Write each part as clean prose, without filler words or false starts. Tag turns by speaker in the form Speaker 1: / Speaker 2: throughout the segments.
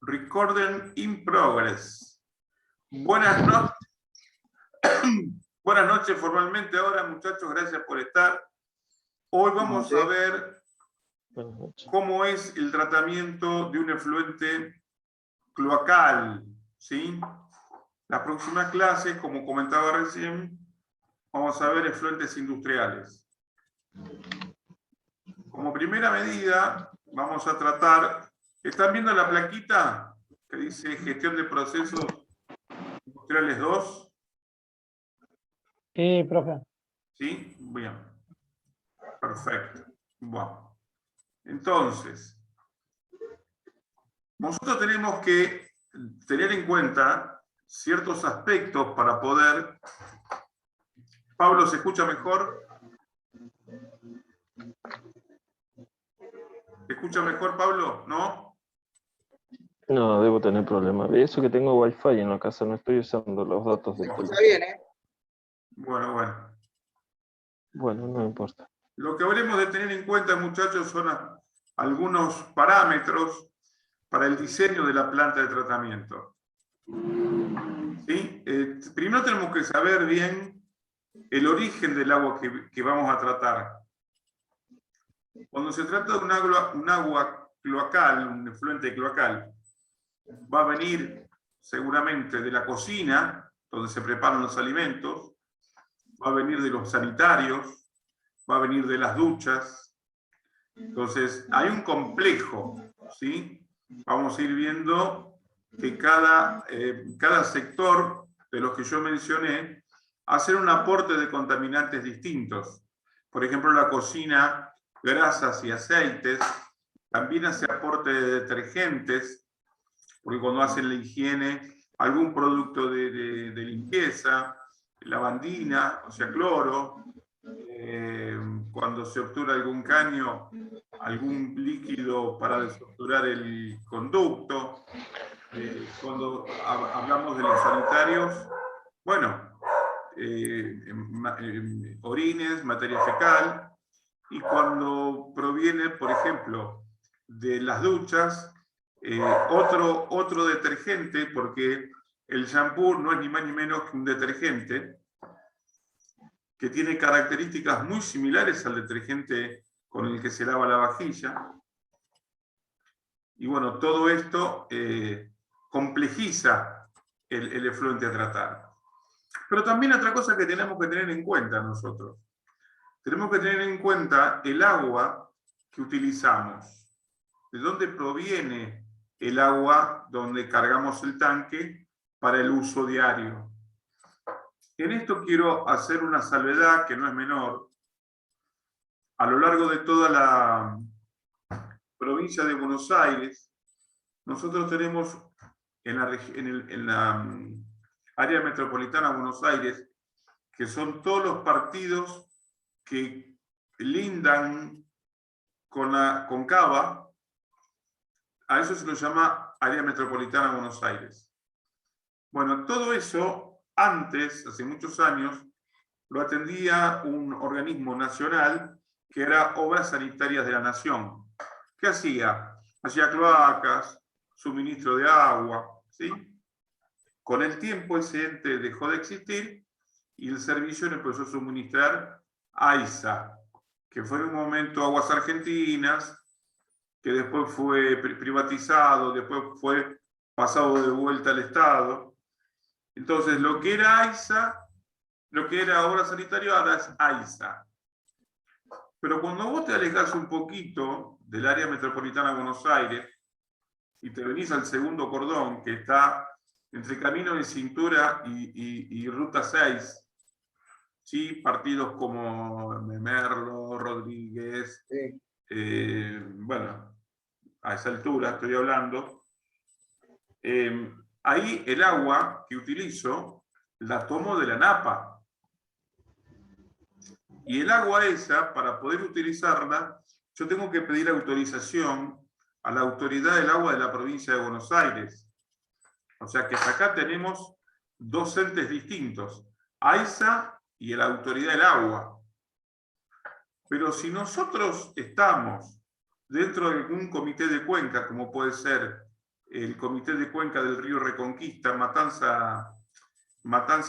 Speaker 1: Recording in progress. Buenas noches. Buenas noches formalmente ahora, muchachos, gracias por estar. Hoy vamos a ver cómo es el tratamiento de un efluente cloacal, ¿sí? La próxima clase, como comentaba recién, vamos a ver efluentes industriales. Como primera medida, vamos a tratar... ¿Están viendo la plaquita que dice gestión de procesos industriales 2?
Speaker 2: Sí, profe.
Speaker 1: ¿Sí? Bien. Perfecto. Bueno. Entonces, nosotros tenemos que tener en cuenta ciertos aspectos para poder... Pablo, ¿se escucha mejor? ¿Se escucha mejor, Pablo? ¿No?
Speaker 3: No, debo tener problemas. Eso que tengo Wi-Fi en la casa, no estoy usando los datos del teléfono.
Speaker 4: Está bien, ¿eh?
Speaker 1: Bueno.
Speaker 3: Bueno, no importa.
Speaker 1: Lo que habremos de tener en cuenta, muchachos, son algunos parámetros para el diseño de la planta de tratamiento. ¿Sí? Primero tenemos que saber bien el origen del agua que vamos a tratar. Cuando se trata de un agua cloacal, un efluente cloacal, va a venir seguramente de la cocina, donde se preparan los alimentos, va a venir de los sanitarios, va a venir de las duchas. Entonces, hay un complejo, ¿sí? Vamos a ir viendo que cada sector de los que yo mencioné hace un aporte de contaminantes distintos. Por ejemplo, la cocina, grasas y aceites, también hace aporte de detergentes, porque cuando hacen la higiene, algún producto de limpieza, lavandina, o sea, cloro, cuando se obtura algún caño, algún líquido para desobturar el conducto. Cuando hablamos de los sanitarios, bueno, orines, materia fecal, y cuando proviene, por ejemplo, de las duchas, otro detergente, porque el shampoo no es ni más ni menos que un detergente que tiene características muy similares al detergente con el que se lava la vajilla. Y bueno, todo esto complejiza el efluente a tratar. Pero también otra cosa que tenemos que tener en cuenta nosotros. Tenemos que tener en cuenta el agua que utilizamos. ¿De dónde proviene el agua donde cargamos el tanque para el uso diario? En esto quiero hacer una salvedad que no es menor. A lo largo de toda la provincia de Buenos Aires, nosotros tenemos en la área metropolitana de Buenos Aires, que son todos los partidos que lindan con Cava, a eso se lo llama área metropolitana de Buenos Aires. Bueno, todo eso antes, hace muchos años, lo atendía un organismo nacional que era Obras Sanitarias de la Nación. ¿Qué hacía? Hacía cloacas, suministro de agua, ¿sí? Con el tiempo ese ente dejó de existir y el servicio le empezó a suministrar AISA, que fue en un momento Aguas Argentinas, que después fue privatizado, después fue pasado de vuelta al Estado. Entonces, lo que era AISA, lo que era Obra Sanitaria, ahora es AISA. Pero cuando vos te alejás un poquito del área metropolitana de Buenos Aires y te venís al segundo cordón, que está entre Camino de Cintura y Ruta 6, ¿sí? Partidos como Merlo, Rodríguez,
Speaker 4: Sí.
Speaker 1: bueno, a esa altura estoy hablando. Ahí el agua que utilizo la tomo de la napa. Y el agua esa, para poder utilizarla, yo tengo que pedir autorización a la autoridad del agua de la provincia de Buenos Aires. O sea que acá tenemos dos entes distintos, AISA y la autoridad del agua. Pero si nosotros estamos dentro de algún comité de cuenca, como puede ser el Comité de Cuenca del Río Reconquista, Matanza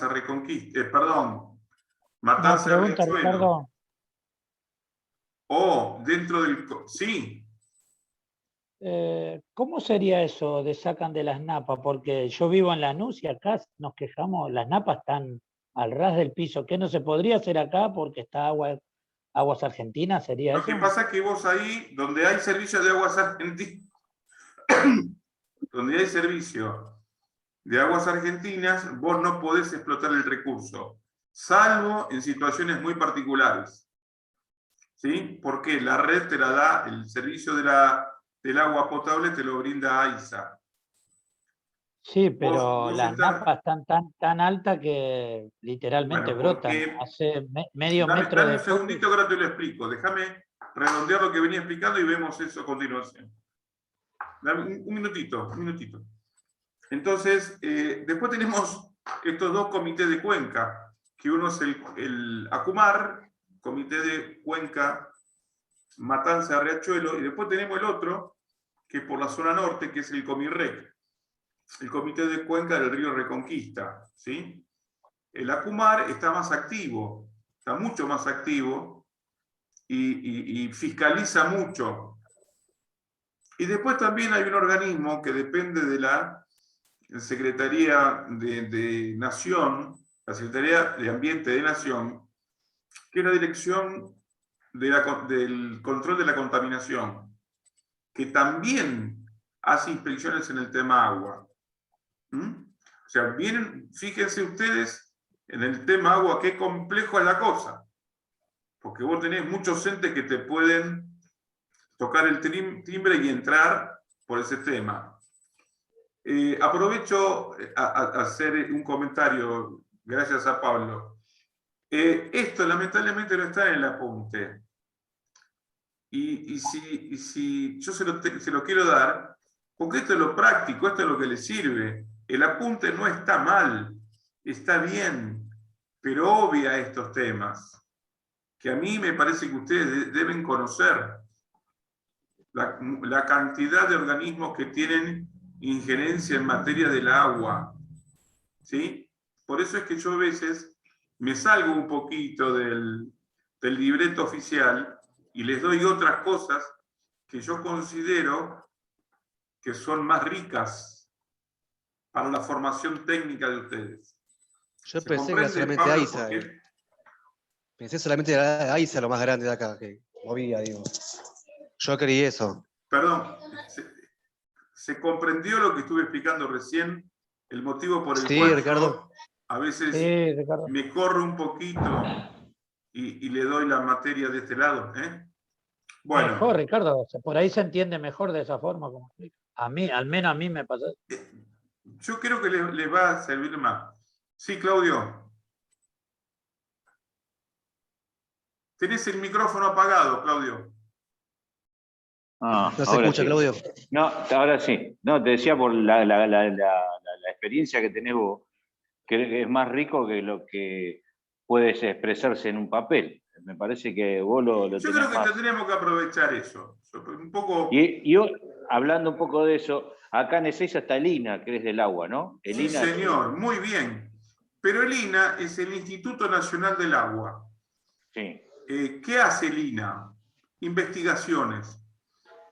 Speaker 1: Reconquista,
Speaker 2: Una
Speaker 1: Matanza
Speaker 2: pregunta,
Speaker 1: Riachuelo,
Speaker 2: Ricardo.
Speaker 1: o dentro del... Sí,
Speaker 2: ¿Cómo sería eso de sacan de las napas? Porque yo vivo en Lanús y acá nos quejamos, las napas están al ras del piso. ¿Qué no se podría hacer acá porque está aguas argentinas? ¿Sería
Speaker 1: lo que
Speaker 2: eso?
Speaker 1: pasa es que vos ahí, donde hay servicio de aguas argentinas, donde hay servicio de aguas argentinas, vos no podés explotar el recurso, salvo en situaciones muy particulares. ¿Sí? Porque la red te la da, el servicio del agua potable te lo brinda AISA.
Speaker 2: Sí, pero
Speaker 1: Vos
Speaker 2: las
Speaker 1: estás,
Speaker 2: napas están tan altas que literalmente
Speaker 1: bueno,
Speaker 2: brotan.
Speaker 1: porque
Speaker 2: Hace medio metro
Speaker 1: dame
Speaker 2: de
Speaker 1: un
Speaker 2: fondo.
Speaker 1: segundito que ahora te lo explico. Déjame redondear lo que venía explicando y vemos eso a continuación. Dame un minutito, un minutito. Entonces, después tenemos estos dos comités de cuenca, que uno es el ACUMAR, Comité de Cuenca Matanza Riachuelo, y después tenemos el otro, que por la zona norte, que es el COMIRREC, el Comité de Cuenca del Río Reconquista. ¿Sí? El ACUMAR está más activo, está mucho más activo y fiscaliza mucho. Y después también hay un organismo que depende de la Secretaría de Nación, la Secretaría de Ambiente de Nación, que es la Dirección del Control de la Contaminación, que también hace inspecciones en el tema agua. O sea, vienen, fíjense ustedes en el tema agua, qué complejo es la cosa. Porque vos tenés muchos entes que te pueden tocar el timbre y entrar por ese tema. Aprovecho a hacer un comentario, gracias a Pablo. Esto lamentablemente no está en el apunte. Y si yo se lo quiero dar, porque esto es lo práctico, esto es lo que le sirve. El apunte no está mal, está bien, pero obvia estos temas, que a mí me parece que ustedes deben conocer. La cantidad de organismos que tienen injerencia en materia del agua. ¿Sí? Por eso es que yo a veces me salgo un poquito del libreto oficial y les doy otras cosas que yo considero que son más ricas para la formación técnica de ustedes.
Speaker 4: Yo
Speaker 1: ¿Se
Speaker 4: pensé que era
Speaker 1: comprende,
Speaker 4: solamente
Speaker 1: Pablo,
Speaker 4: AISA.
Speaker 1: por qué?
Speaker 4: Pensé solamente que era AISA lo más grande de acá, que movía, digo. Yo creí eso.
Speaker 1: Perdón, ¿se comprendió lo que estuve explicando recién? El motivo por el
Speaker 4: Sí,
Speaker 1: cual
Speaker 4: Ricardo.
Speaker 1: yo a veces
Speaker 2: Sí, Ricardo.
Speaker 1: me corro un poquito y le doy la materia de este lado. Bueno,
Speaker 2: Mejor, Ricardo. Por ahí se entiende mejor de esa forma. Como a mí, al menos a mí me pasó.
Speaker 1: yo creo que les va a servir más. Sí, Claudio. Tenés el micrófono apagado, Claudio.
Speaker 4: No se escucha,
Speaker 5: Sí.
Speaker 4: Claudio.
Speaker 5: No, ahora sí. No, te decía por la experiencia que tenés vos, que es más rico que lo que puedes expresarse en un papel. Me parece que vos lo
Speaker 1: Yo
Speaker 5: tenés
Speaker 1: creo que
Speaker 5: más.
Speaker 1: tendríamos que aprovechar eso. Un poco...
Speaker 5: Y hablando un poco de eso, acá en Ezeiza está el INA, que es del agua, ¿no? El
Speaker 1: Sí,
Speaker 5: INA
Speaker 1: señor, muy bien. Pero el INA es el Instituto Nacional del Agua.
Speaker 5: Sí.
Speaker 1: ¿Qué hace el INA? Investigaciones.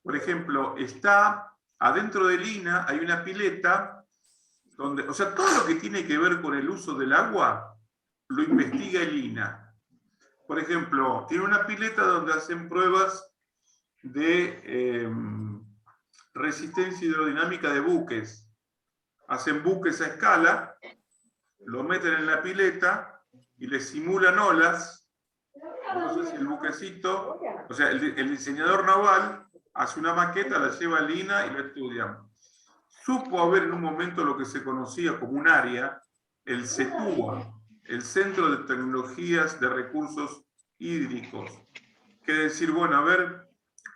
Speaker 1: Por ejemplo, está adentro del INA, hay una pileta donde, o sea, todo lo que tiene que ver con el uso del agua lo investiga el INA. Por ejemplo, tiene una pileta donde hacen pruebas de resistencia hidrodinámica de buques. Hacen buques a escala, lo meten en la pileta y le simulan olas. Entonces el buquecito, o sea, el diseñador naval hace una maqueta, la lleva al INA y lo estudian. Supo haber en un momento lo que se conocía como un área, el CETUA, el Centro de Tecnologías de Recursos Hídricos. Que decir, bueno, a ver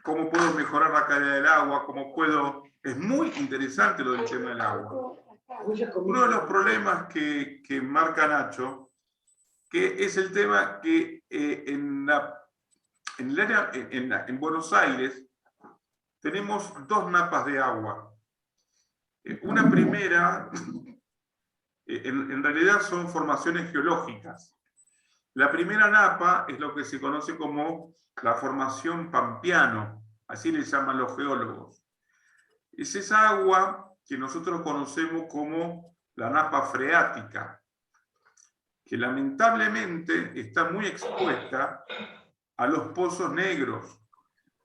Speaker 1: cómo puedo mejorar la calidad del agua, cómo puedo... Es muy interesante lo del tema del agua. Uno de los problemas que marca Nacho, que es el tema que en Buenos Aires tenemos dos napas de agua. Una primera, en realidad son formaciones geológicas. La primera napa es lo que se conoce como la formación Pampeano, así le llaman los geólogos. Es esa agua que nosotros conocemos como la napa freática, que lamentablemente está muy expuesta a los pozos negros,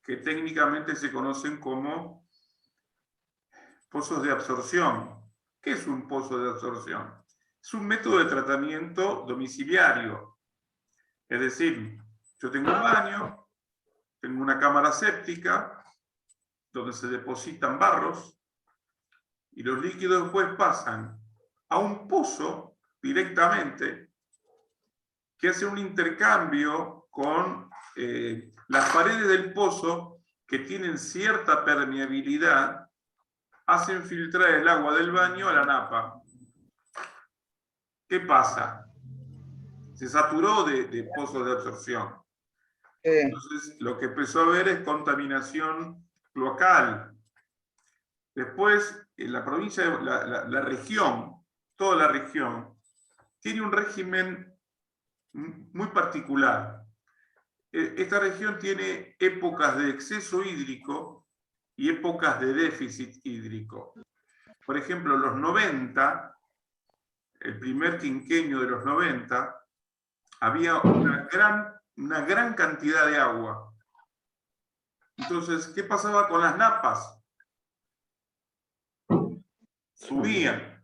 Speaker 1: que técnicamente se conocen como pozos de absorción. ¿Qué es un pozo de absorción? Es un método de tratamiento domiciliario. Es decir, yo tengo un baño, tengo una cámara séptica, donde se depositan barros, y los líquidos después pasan a un pozo directamente, que hace un intercambio con las paredes del pozo, que tienen cierta permeabilidad, hacen filtrar el agua del baño a la napa. ¿Qué pasa? Se saturó de pozos de absorción. Entonces, lo que empezó a haber es contaminación cloacal. Después, en la provincia, la región, toda la región, tiene un régimen muy particular. Esta región tiene épocas de exceso hídrico y épocas de déficit hídrico. Por ejemplo, los 90, el primer quinquenio de los 90, había una gran cantidad de agua. Entonces, ¿qué pasaba con las napas? Subían.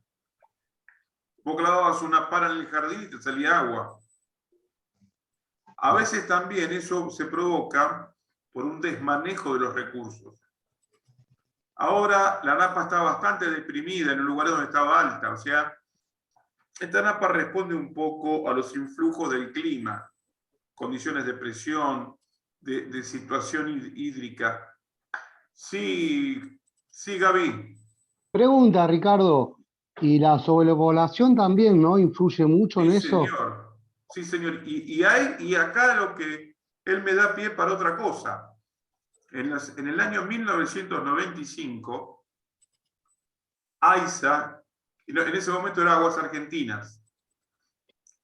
Speaker 1: Vos clavabas una para en el jardín y te salía agua. A veces también eso se provoca por un desmanejo de los recursos. Ahora la napa está bastante deprimida en un lugar donde estaba alta, o sea, esta napa responde un poco a los influjos del clima, condiciones de presión, de situación hídrica. Sí, Gaby.
Speaker 6: Pregunta, Ricardo, ¿y la sobrepoblación también, no influye mucho en eso?
Speaker 1: Señor. Sí, señor. Y acá lo que él me da pie para otra cosa. En el año 1995, AISA, en ese momento era Aguas Argentinas,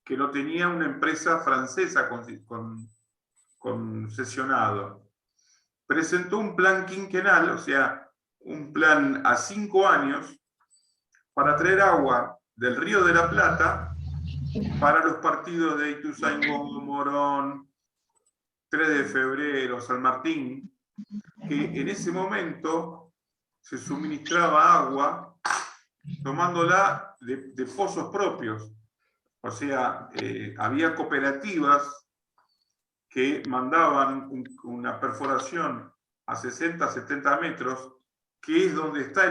Speaker 1: que lo tenía una empresa francesa concesionado, presentó un plan quinquenal, o sea, un plan a 5 años, para traer agua del Río de la Plata para los partidos de Ituzaingó, Morón, 3 de febrero, San Martín, que en ese momento se suministraba agua tomándola de pozos propios. O sea, había cooperativas que mandaban una perforación a 60, 70 metros, que es donde está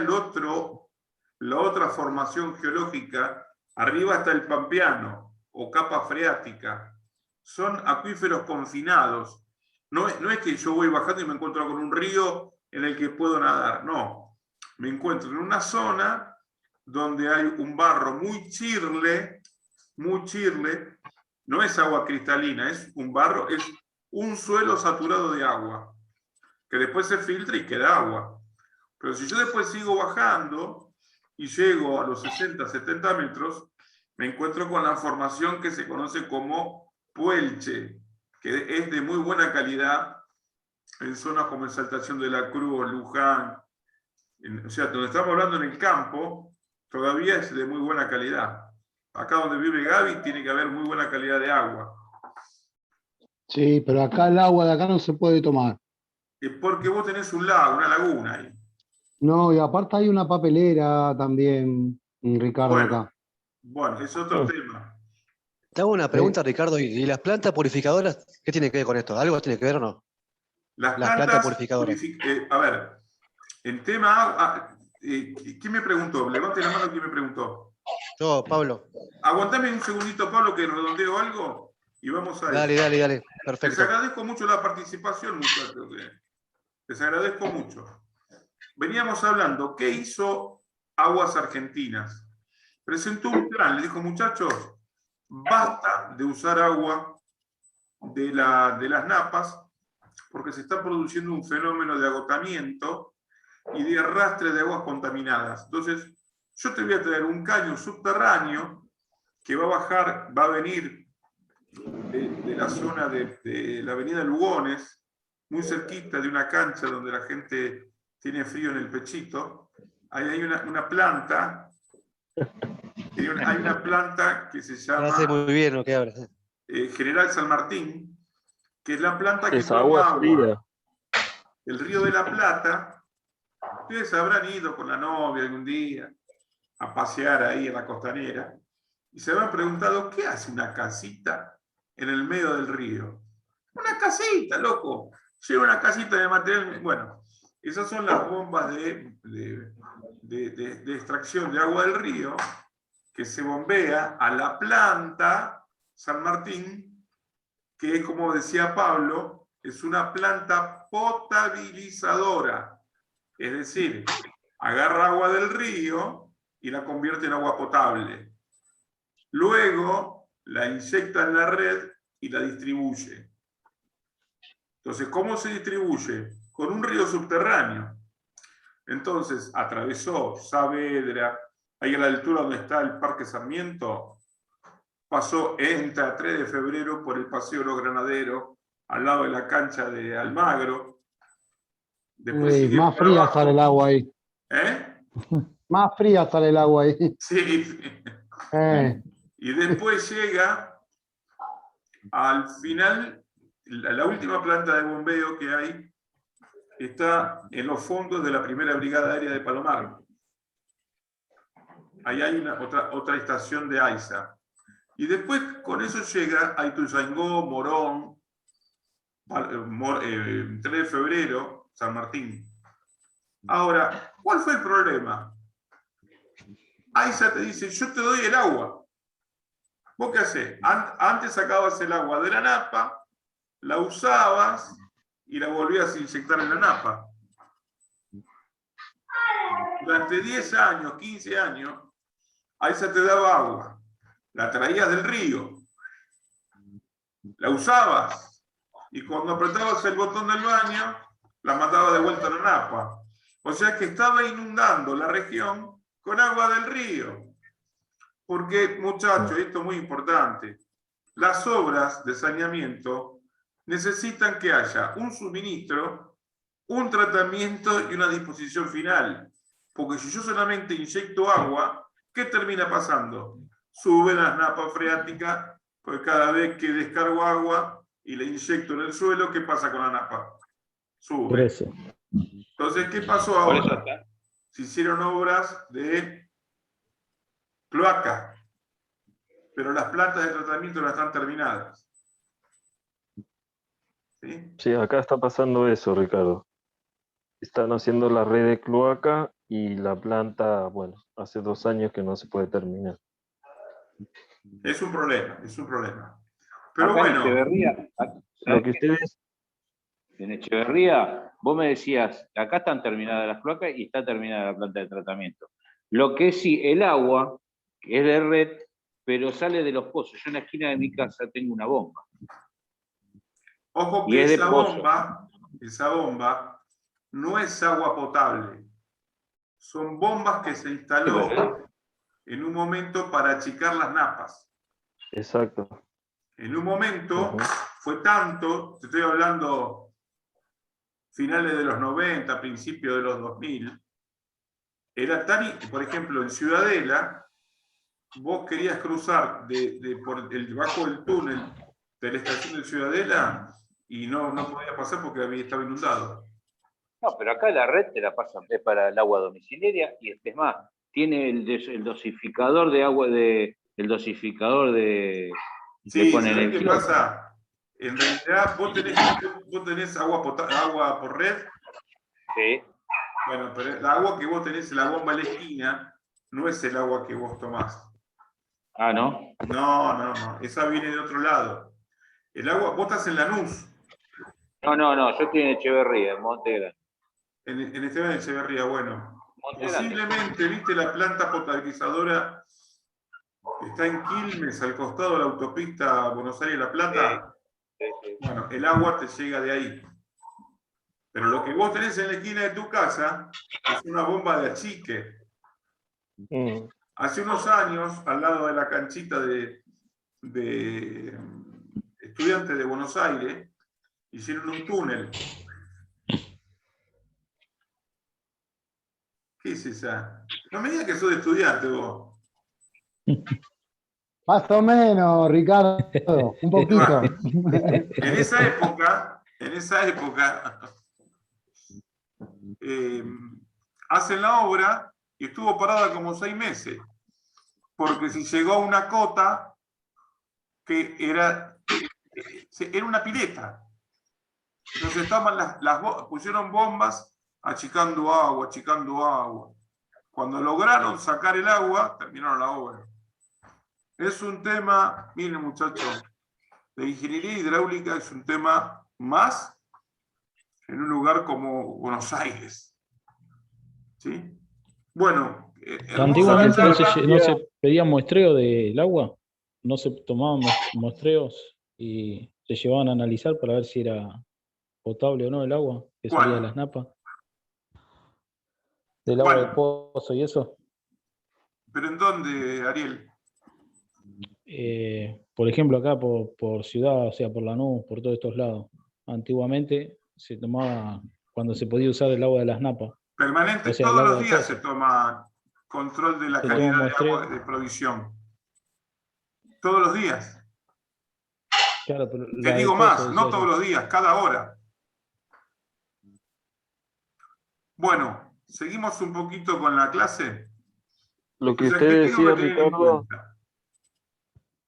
Speaker 1: la otra formación geológica. Arriba está el Pampeano o capa freática. Son acuíferos confinados. No es que yo voy bajando y me encuentro con un río en el que puedo nadar. No. Me encuentro en una zona donde hay un barro muy chirle. No es agua cristalina, es un barro, es un suelo saturado de agua, que después se filtra y queda agua. Pero si yo después sigo bajando y llego a los 60, 70 metros, me encuentro con la formación que se conoce como Puelche, que es de muy buena calidad en zonas como Exaltación de la Cruz, Luján. O sea, donde estamos hablando en el campo, todavía es de muy buena calidad. Acá donde vive Gaby tiene que haber muy buena calidad de agua.
Speaker 6: Sí, pero acá el agua de acá no se puede tomar.
Speaker 1: Porque vos tenés un lago, una laguna ahí.
Speaker 6: No, y aparte hay una papelera también, Ricardo, acá.
Speaker 1: Bueno, es otro tema.
Speaker 4: Te hago una pregunta, Ricardo, ¿y las plantas purificadoras qué tiene que ver con esto? ¿Algo tiene que ver o no?
Speaker 1: Las
Speaker 4: plantas
Speaker 1: plantas
Speaker 4: purificadoras.
Speaker 1: A ver, el tema... ¿quién me preguntó? Levante la mano, ¿quién me preguntó?
Speaker 4: Yo, Pablo.
Speaker 1: Aguantame un segundito, Pablo, que redondeo algo y vamos a
Speaker 4: Dale,
Speaker 1: eso.
Speaker 4: dale. Perfecto.
Speaker 1: Les agradezco mucho la participación, muchachos. Les agradezco mucho. Veníamos hablando, ¿qué hizo Aguas Argentinas? Presentó un plan, le dijo, muchachos, basta de usar agua de las napas, porque se está produciendo un fenómeno de agotamiento y de arrastre de aguas contaminadas. Entonces, yo te voy a traer un caño subterráneo que va a bajar, va a venir de la zona de la avenida Lugones, muy cerquita de una cancha donde la gente tiene frío en el pechito. Ahí hay una planta, hay una planta que se llama
Speaker 4: Hace muy bien lo que hablas.
Speaker 1: General San Martín, que es la planta que
Speaker 3: Es
Speaker 1: toma
Speaker 3: agua
Speaker 1: agua
Speaker 3: fría.
Speaker 1: del Río de la Plata. Ustedes habrán ido con la novia algún día a pasear ahí en la costanera y se habrán preguntado, ¿qué hace una casita en el medio del río? Una casita, loco. Lleva una casita de material. Bueno, esas son las bombas de extracción de agua del río que se bombea a la planta San Martín, que es, como decía Pablo, es una planta potabilizadora. Es decir, agarra agua del río y la convierte en agua potable. Luego la inyecta en la red y la distribuye. Entonces, ¿cómo se distribuye? Con un río subterráneo. Entonces, atravesó Saavedra, ahí a la altura donde está el Parque Sarmiento, pasó, entra 3 de febrero por el Paseo de los Granaderos, al lado de la cancha de Almagro. Después
Speaker 6: Sí,
Speaker 1: sigue
Speaker 6: más
Speaker 1: para
Speaker 6: fría
Speaker 1: abajo.
Speaker 6: sale el agua ahí.
Speaker 1: ¿Eh?
Speaker 6: Más fría sale el agua ahí.
Speaker 1: Sí. Y después llega al final, la última planta de bombeo que hay está en los fondos de la primera brigada aérea de Palomar. Ahí hay otra estación de AISA. Y después con eso llega a Ituzaingó, Morón, 3 de febrero, San Martín. Ahora, ¿cuál fue el problema? AISA te dice, yo te doy el agua. ¿Vos qué hacés? Antes sacabas el agua de la napa, la usabas y la volvías a inyectar en la napa. Durante 10 años, 15 años, AISA te daba agua. La traías del río. La usabas. Y cuando apretabas el botón del baño, la mandaba de vuelta a la napa. O sea que estaba inundando la región con agua del río. Porque, muchachos, esto es muy importante, las obras de saneamiento necesitan que haya un suministro, un tratamiento y una disposición final. Porque si yo solamente inyecto agua, ¿qué termina pasando? Suben las napas freáticas, porque cada vez que descargo agua y la inyecto en el suelo, ¿qué pasa con la napa? Sube.
Speaker 3: Crece.
Speaker 1: Entonces, ¿qué pasó
Speaker 5: Por eso
Speaker 1: ahora?
Speaker 5: está.
Speaker 1: Se hicieron obras de cloaca, pero las plantas de tratamiento no están terminadas. ¿Sí?
Speaker 3: Sí, acá está pasando eso, Ricardo. Están haciendo la red de cloaca y la planta, bueno, hace 2 años que no se puede terminar.
Speaker 1: Es un problema, es un problema. Pero
Speaker 5: Acá en
Speaker 1: bueno,
Speaker 5: Echeverría,
Speaker 3: Lo que ustedes,
Speaker 5: en Echeverría, vos me decías, acá están terminadas las cloacas y está terminada la planta de tratamiento. Lo que sí, el agua, que es de red, pero sale de los pozos. Yo en la esquina de mi casa tengo una bomba.
Speaker 1: ojo
Speaker 5: Y
Speaker 1: que
Speaker 5: es de
Speaker 1: esa
Speaker 5: pozo.
Speaker 1: bomba no es agua potable. Son bombas que se instaló en un momento para achicar las napas.
Speaker 3: exacto.
Speaker 1: En un momento fue tanto, te estoy hablando finales de los 90, principios de los 2000, era tan, por ejemplo, en Ciudadela, vos querías cruzar por debajo del túnel de la estación de Ciudadela y no podía pasar porque estaba inundado.
Speaker 5: No, pero acá la red te la pasan, es para el agua domiciliaria y es más, tiene el dosificador de agua el dosificador de
Speaker 1: Sí,
Speaker 5: le ponen
Speaker 1: ¿sabés
Speaker 5: el
Speaker 1: qué
Speaker 5: kilo.
Speaker 1: pasa? En realidad vos tenés agua por red.
Speaker 5: Sí.
Speaker 1: Bueno, pero el agua que vos tenés en la bomba en la esquina no es el agua que vos tomás.
Speaker 5: Ah, ¿no?
Speaker 1: No, esa viene de otro lado. El agua, vos estás en Lanús,
Speaker 5: No, yo estoy en Echeverría, en Monte Grande.
Speaker 1: en Esteban de Echeverría, bueno.
Speaker 5: Monte Grande.
Speaker 1: Posiblemente, viste la planta potabilizadora que está en Quilmes, al costado de la autopista Buenos Aires-La Plata.
Speaker 5: Sí.
Speaker 1: Bueno, el agua te llega de ahí. Pero lo que vos tenés en la esquina de tu casa es una bomba de achique. Hace unos años, al lado de la canchita de Estudiantes de Buenos Aires, hicieron un túnel. ¿Qué es esa? No me digas que sos de estudiante vos.
Speaker 6: Más o menos, Ricardo, un poquito.
Speaker 1: En esa época, hacen la obra y estuvo parada como 6 meses, porque si llegó a una cota que era una pileta. Entonces estaban pusieron bombas achicando agua. Cuando lograron sacar el agua, terminaron la obra. Es un tema, miren muchachos, la ingeniería hidráulica es un tema más en un lugar como Buenos Aires. ¿Sí? Bueno,
Speaker 7: Antiguamente no se pedía muestreo del agua, no se tomaban muestreos y se llevaban a analizar para ver si era potable o no el agua que salía de las napas. Del agua del pozo y eso.
Speaker 1: ¿Pero en dónde, Ariel?
Speaker 7: Por ejemplo, acá por ciudad, o sea, por Lanús, por todos estos lados. Antiguamente se tomaba cuando se podía usar el agua de las napas.
Speaker 1: Permanente, o sea, todos los días se toma control de la calidad de agua de provisión. Todos los días.
Speaker 7: Claro, pero
Speaker 1: te digo más, no todos los días, cada hora. Bueno, seguimos un poquito con la clase.
Speaker 3: Lo que usted decía, Ricardo,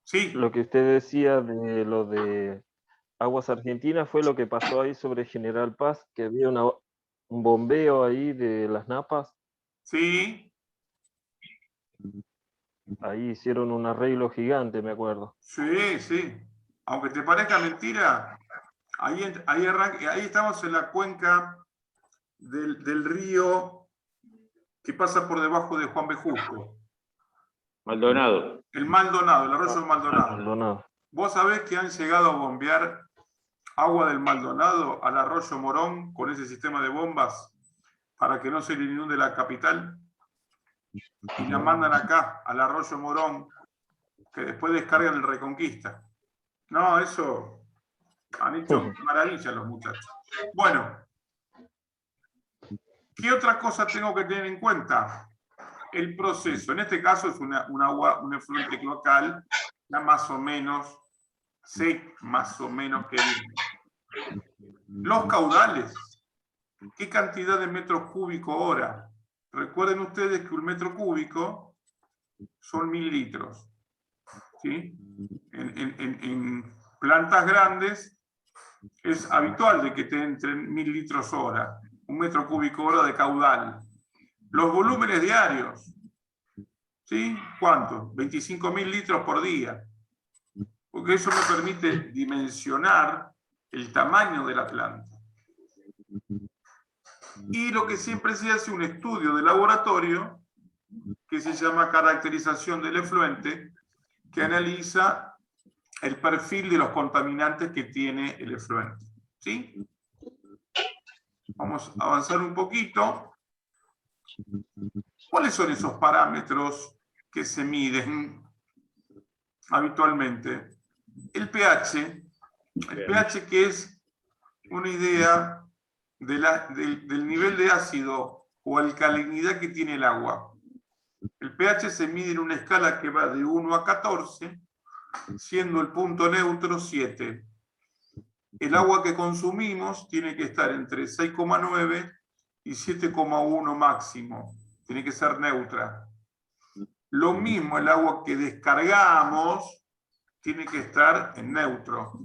Speaker 1: sí.
Speaker 3: Lo que usted decía de lo de Aguas Argentinas fue lo que pasó ahí sobre General Paz, que había un bombeo ahí de las napas.
Speaker 1: Sí.
Speaker 3: Ahí hicieron un arreglo gigante, me acuerdo.
Speaker 1: Sí, sí. Aunque te parezca mentira, ahí estamos en la cuenca del río que pasa por debajo de Juan B. Justo.
Speaker 5: Maldonado.
Speaker 1: El Maldonado, el arroyo Maldonado. Vos sabés que han llegado a bombear agua del Maldonado al arroyo Morón con ese sistema de bombas para que no se le inunde la capital. Y la mandan acá, al arroyo Morón, que después descargan el Reconquista. No, eso han hecho maravillas los muchachos. Bueno, ¿qué otra cosa tengo que tener en cuenta? El proceso. En este caso es un efluente cloacal, ya más o menos, sé más o menos qué viene. Los caudales. ¿Qué cantidad de metros cúbicos hora? Recuerden ustedes que un metro cúbico son 1000 litros. ¿Sí? En plantas grandes es habitual de que te entren 1000 litros hora, un metro cúbico hora de caudal. Los volúmenes diarios, ¿sí? ¿Cuánto? 25.000 litros por día. Porque eso me permite dimensionar el tamaño de la planta. Y lo que siempre se hace un estudio de laboratorio que se llama caracterización del efluente, que analiza el perfil de los contaminantes que tiene el efluente. ¿Sí? Vamos a avanzar un poquito. ¿Cuáles son esos parámetros que se miden habitualmente? El pH que es una idea del nivel de ácido o alcalinidad que tiene el agua. El pH se mide en una escala que va de 1 a 14, siendo el punto neutro 7. El agua que consumimos tiene que estar entre 6,9 y 7,1 máximo. Tiene que ser neutra. Lo mismo el agua que descargamos tiene que estar en neutro.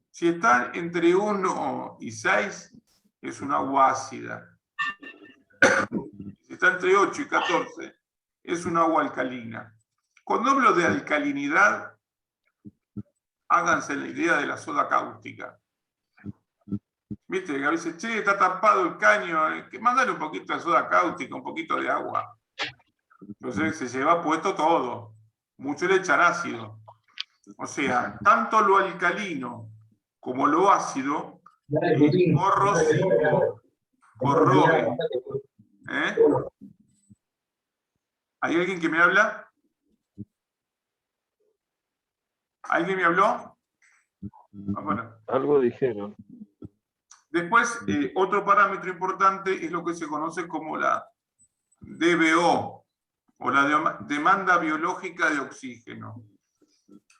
Speaker 1: Si está entre 1 y 6, es un agua ácida. Si está entre 8 y 14, es un agua alcalina. Cuando hablo de alcalinidad, háganse la idea de la soda cáustica. Viste, que a veces, che, está tapado el caño, que mandale un poquito de soda cáustica, un poquito de agua. Entonces se lleva puesto todo. Mucho le echan ácido. O sea, tanto lo alcalino como lo ácido corrosivo, corroe. ¿Eh? ¿Hay alguien que me habla? ¿Alguien me habló? Ah, bueno.
Speaker 3: Algo dijeron.
Speaker 1: Después, otro parámetro importante es lo que se conoce como la DBO, o la demanda biológica de oxígeno.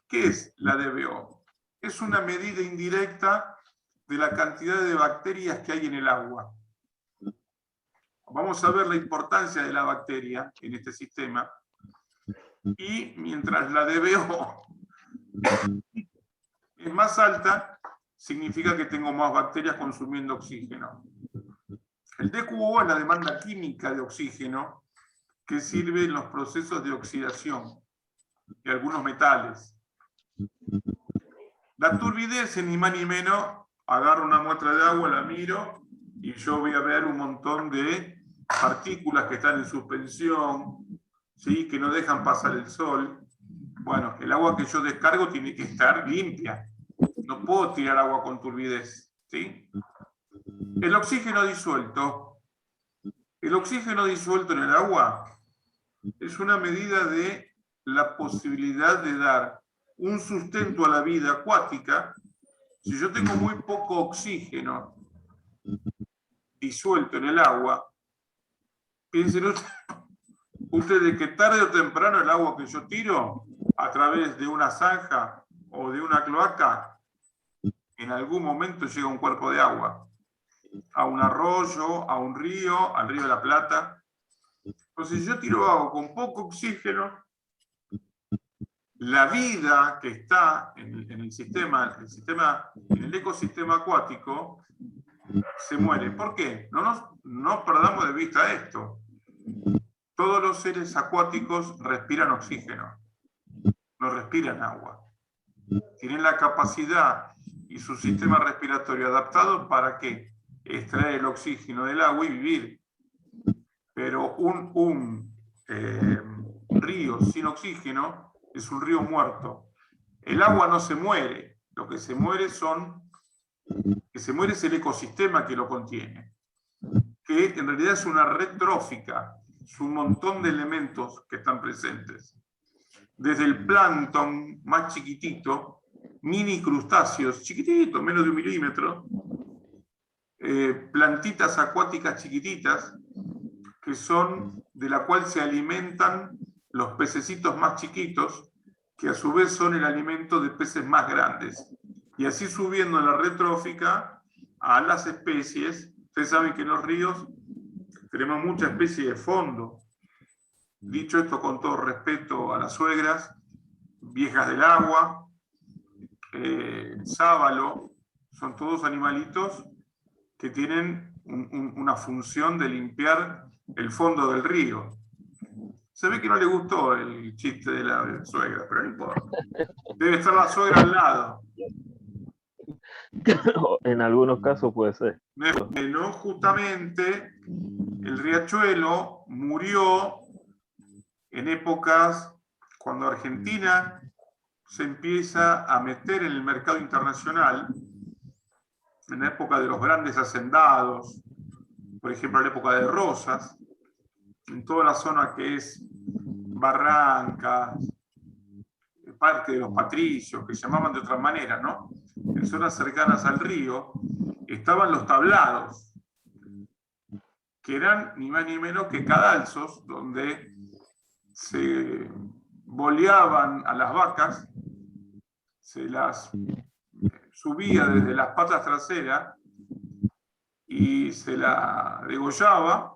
Speaker 1: ¿Qué es la DBO? Es una medida indirecta de la cantidad de bacterias que hay en el agua. Vamos a ver la importancia de la bacteria en este sistema. Y mientras la DBO es más alta, significa que tengo más bacterias consumiendo oxígeno. El DQO es la demanda química de oxígeno que sirve en los procesos de oxidación de algunos metales. La turbidez, ni más ni menos, agarro una muestra de agua, la miro y yo voy a ver un montón de partículas que están en suspensión, ¿sí? Que no dejan pasar el sol. Bueno, el agua que yo descargo tiene que estar limpia. No puedo tirar agua con turbidez, ¿sí? El oxígeno disuelto. El oxígeno disuelto en el agua es una medida de la posibilidad de dar un sustento a la vida acuática. Si yo tengo muy poco oxígeno disuelto en el agua, piensen ustedes que tarde o temprano el agua que yo tiro a través de una zanja o de una cloaca, en algún momento llega un cuerpo de agua, a un arroyo, a un río, al río de la Plata. Entonces, si yo tiro agua con poco oxígeno, la vida que está en el sistema, en el ecosistema acuático, se muere. ¿Por qué? No perdamos de vista esto. Todos los seres acuáticos respiran oxígeno, no respiran agua. Tienen la capacidad y su sistema respiratorio adaptado para que extraer el oxígeno del agua y vivir. Pero un río sin oxígeno es un río muerto. El agua no se muere, lo que se muere es el ecosistema que lo contiene, que en realidad es una red trófica, es un montón de elementos que están presentes. Desde el plancton más chiquitito, mini crustáceos chiquititos, menos de 1 milímetro, plantitas acuáticas chiquititas, que son de la cual se alimentan los pececitos más chiquitos, que a su vez son el alimento de peces más grandes. Y así subiendo en la red trófica a las especies. Ustedes saben que en los ríos tenemos mucha especie de fondo. Dicho esto con todo respeto a las suegras, viejas del agua, sábalo, son todos animalitos que tienen una función de limpiar el fondo del río. Se ve que no le gustó el chiste de la suegra, pero no importa. Debe estar la suegra al lado.
Speaker 3: En algunos casos puede ser.
Speaker 1: Bueno, justamente el riachuelo murió en épocas cuando Argentina se empieza a meter en el mercado internacional, en la época de los grandes hacendados, por ejemplo, en la época de Rosas, en toda la zona que es Barrancas, Parque de los Patricios, que se llamaban de otra manera, ¿no? En zonas cercanas al río, estaban los tablados, que eran ni más ni menos que cadalzos, donde se boleaban a las vacas, se las subía desde las patas traseras y se la degollaba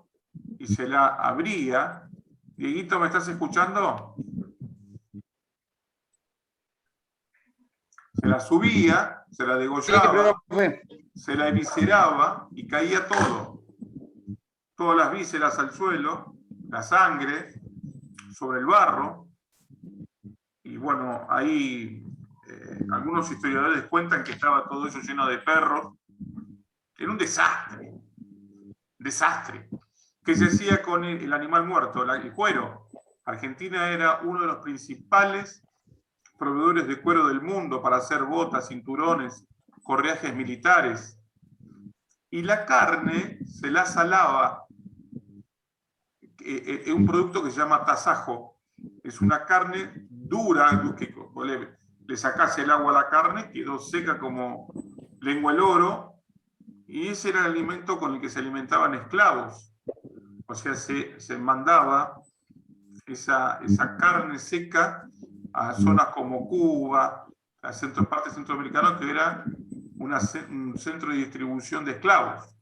Speaker 1: y se la abría. Dieguito, ¿me estás escuchando? Se la subía, se la degollaba, se la evisceraba y caía todo. Todas las vísceras al suelo, la sangre sobre el barro. Y bueno, ahí algunos historiadores cuentan que estaba todo eso lleno de perros. Era un desastre. Desastre. ¿Qué se hacía con el animal muerto? El cuero. Argentina era uno de los principales proveedores de cuero del mundo para hacer botas, cinturones, correajes militares. Y la carne se la salaba. Es un producto que se llama tasajo. Es una carne dura, que le sacás el agua a la carne, quedó seca como lengua el oro, y ese era el alimento con el que se alimentaban esclavos. O sea, se mandaba esa carne seca a zonas como Cuba, a partes centroamericanas, que era un centro de distribución de esclavos.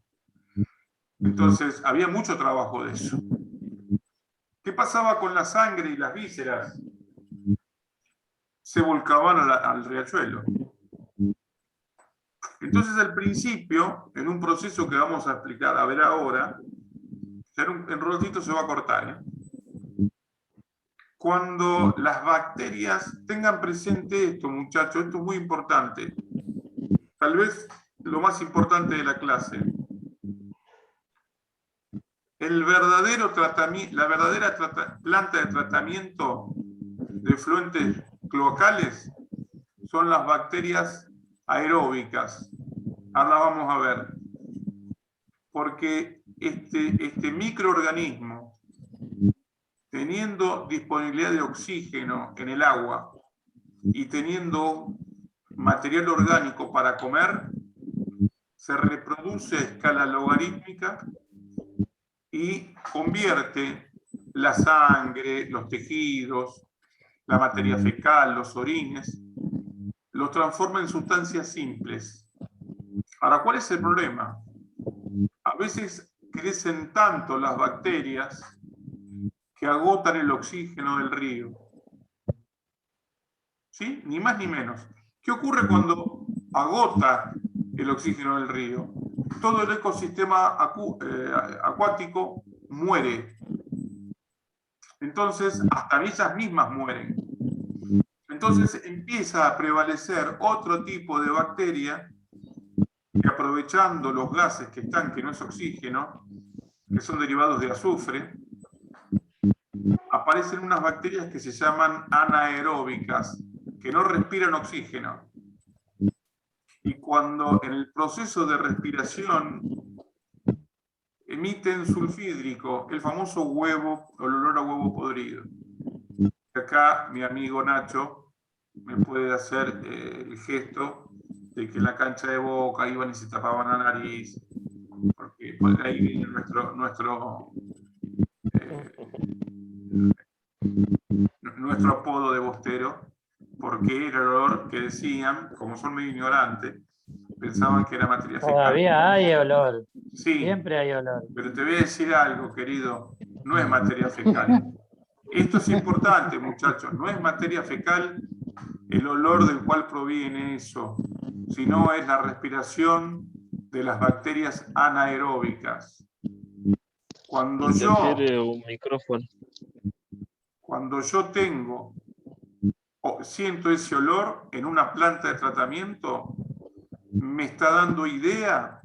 Speaker 1: Entonces, había mucho trabajo de eso. ¿Qué pasaba con la sangre y las vísceras? Se volcaban al riachuelo. Entonces, al principio, en un proceso que vamos a explicar, a ver ahora, en un ratito se va a cortar, ¿eh? Cuando las bacterias, tengan presente esto, muchachos, esto es muy importante. Tal vez lo más importante de la clase. La verdadera planta de tratamiento de efluentes cloacales son las bacterias aeróbicas. Ahora vamos a ver. Porque este microorganismo, teniendo disponibilidad de oxígeno en el agua y teniendo material orgánico para comer, se reproduce a escala logarítmica y convierte la sangre, los tejidos, la materia fecal, los orines, los transforma en sustancias simples. Ahora, ¿cuál es el problema? A veces crecen tanto las bacterias que agotan el oxígeno del río. ¿Sí? Ni más ni menos. ¿Qué ocurre cuando agota el oxígeno del río? Todo el ecosistema acuático muere. Entonces, hasta ellas mismas mueren. Entonces empieza a prevalecer otro tipo de bacteria que, aprovechando los gases que no es oxígeno, que son derivados de azufre, aparecen unas bacterias que se llaman anaeróbicas, que no respiran oxígeno. Y cuando en el proceso de respiración emiten sulfídrico, el famoso huevo, el olor a huevo podrido. Acá mi amigo Nacho me puede hacer el gesto de que en la cancha de Boca iban y se tapaban la nariz, porque por ahí viene nuestro apodo de bostero, porque era el olor que decían, como son medio ignorantes, pensaban que era materia fecal.
Speaker 2: Todavía hay olor.
Speaker 1: Sí,
Speaker 2: Siempre hay olor.
Speaker 1: pero te voy a decir algo, querido, no es materia fecal. Esto es importante, muchachos, no es materia fecal el olor del cual proviene eso, sino es la respiración de las bacterias anaeróbicas. Cuando yo tengo o siento ese olor en una planta de tratamiento, me está dando idea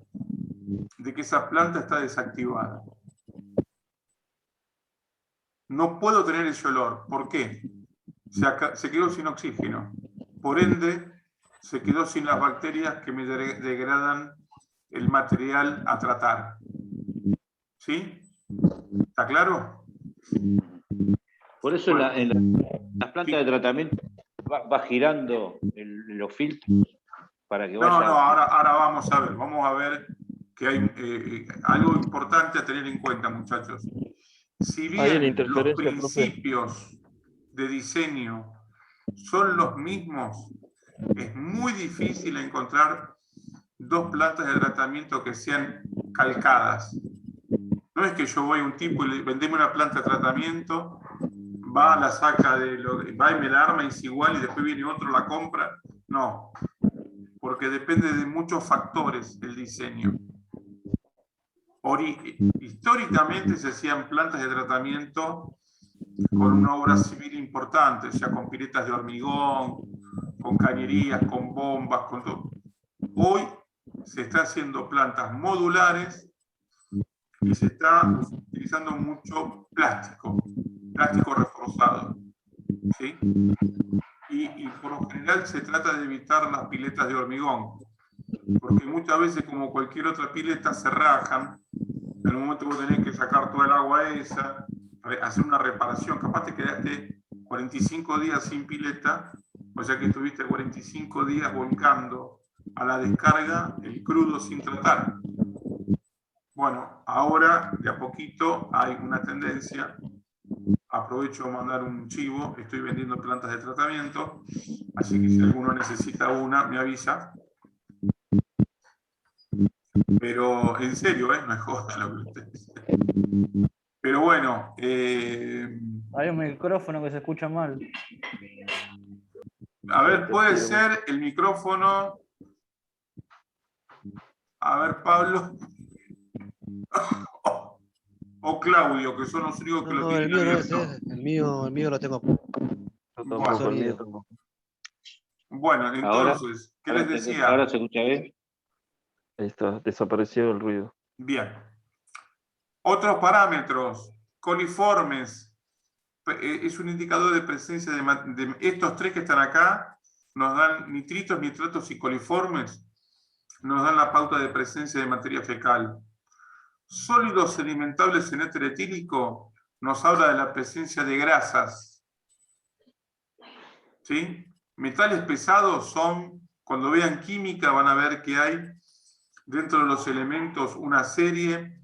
Speaker 1: de que esa planta está desactivada. No puedo tener ese olor. ¿Por qué? Se quedó sin oxígeno. Por ende, se quedó sin las bacterias que me degradan el material a tratar. ¿Sí? ¿Está claro?
Speaker 5: Por eso en las plantas de tratamiento va girando los filtros para que vaya...
Speaker 1: No, ahora vamos a ver que hay algo importante a tener en cuenta, muchachos. Si bien los principios de diseño son los mismos, es muy difícil encontrar dos plantas de tratamiento que sean calcadas. No es que yo voy a un tipo y le vendemos una planta de tratamiento, va, la saca va y me la arma, es igual, y después viene otro, la compra. No, porque depende de muchos factores el diseño. Históricamente se hacían plantas de tratamiento con una obra civil importante, o sea, con piletas de hormigón, con cañerías, con bombas, con todo. Hoy se está haciendo plantas modulares y se está utilizando mucho plástico reforzado, ¿sí? Y por lo general se trata de evitar las piletas de hormigón, porque muchas veces, como cualquier otra pileta, se rajan. En el momento vos tenés que sacar toda el agua esa, hacer una reparación. Capaz te quedaste 45 días sin pileta, o sea que estuviste 45 días volcando a la descarga el crudo sin tratar. Bueno, ahora de a poquito hay una tendencia. Aprovecho a mandar un chivo, estoy vendiendo plantas de tratamiento, así que si alguno necesita una, me avisa. Pero en serio, no es joda lo que usted dice. Pero bueno.
Speaker 8: Hay un micrófono que se escucha mal.
Speaker 1: A ver, puede ser el micrófono. A ver, Pablo. O Claudio, que son los únicos que lo
Speaker 4: No,
Speaker 1: tienen
Speaker 4: el mío no es,
Speaker 1: abierto.
Speaker 4: el mío lo tengo.
Speaker 3: Yo tampoco, el mío
Speaker 4: Sonido.
Speaker 3: tampoco.
Speaker 1: Bueno, entonces, ¿qué les decía?
Speaker 5: ¿Ahora se escucha bien?
Speaker 3: Ahí está, desapareció el ruido.
Speaker 1: Bien. Otros parámetros, coliformes. Es un indicador de presencia de estos tres que están acá, nos dan nitritos, nitratos y coliformes, nos dan la pauta de presencia de materia fecal. Sólidos sedimentables en éter etílico nos habla de la presencia de grasas. ¿Sí? Metales pesados son, cuando vean química van a ver que hay dentro de los elementos una serie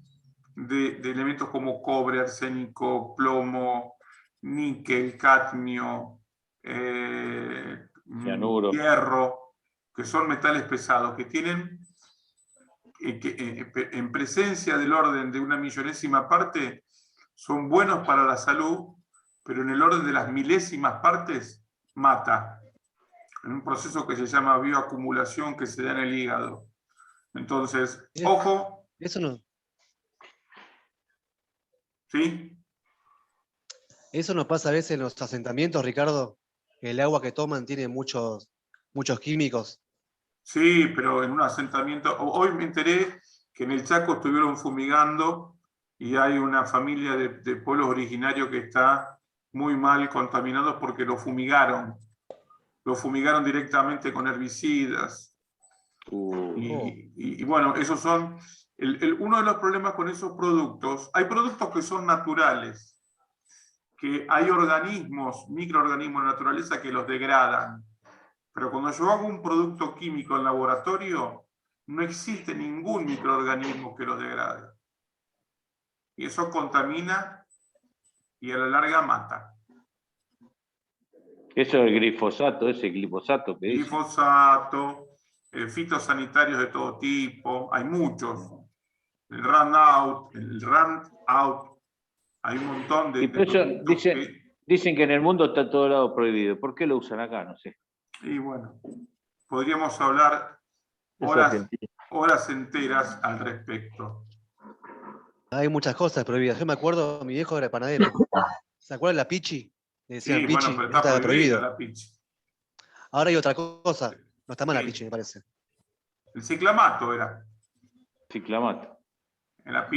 Speaker 1: de elementos como cobre, arsénico, plomo, níquel, cadmio,
Speaker 5: Cianuro.
Speaker 1: hierro, que son metales pesados, que tienen en presencia del orden de una millonésima parte, son buenos para la salud, pero en el orden de las milésimas partes, mata. En un proceso que se llama bioacumulación que se da en el hígado. Entonces, ojo.
Speaker 4: Eso no.
Speaker 1: ¿Sí?
Speaker 4: Eso nos pasa a veces en los asentamientos, Ricardo. El agua que toman tiene muchos químicos.
Speaker 1: Sí, pero en un asentamiento. Hoy me enteré que en el Chaco estuvieron fumigando y hay una familia de pueblos originarios que está muy mal contaminados porque lo fumigaron. Lo fumigaron directamente con herbicidas. Y bueno, esos son. Uno de los problemas con esos productos, hay productos que son naturales, que hay organismos, microorganismos de naturaleza que los degradan. Pero cuando yo hago un producto químico en laboratorio, no existe ningún microorganismo que los degrade. Y eso contamina y a la larga mata.
Speaker 5: Eso es el glifosato, ese glifosato que dice.
Speaker 1: Glifosato, fitosanitarios de todo tipo, hay muchos. El Roundup, hay un montón de...
Speaker 5: Y por eso dicen que en el mundo está todo lado prohibido. ¿Por qué lo usan acá? No sé.
Speaker 1: Y bueno, podríamos hablar horas enteras al respecto.
Speaker 4: Hay muchas cosas prohibidas. Yo me acuerdo, mi viejo era panadero. ¿Se acuerdan de la pichi? Le decían
Speaker 1: Sí,
Speaker 4: pichi,
Speaker 1: bueno, pero
Speaker 4: eso estaba prohibido.
Speaker 1: la pichi.
Speaker 4: Ahora hay otra cosa. No está mal
Speaker 1: Sí.
Speaker 4: la pichi, me parece.
Speaker 1: El ciclamato era.
Speaker 5: Ciclamato.
Speaker 1: En la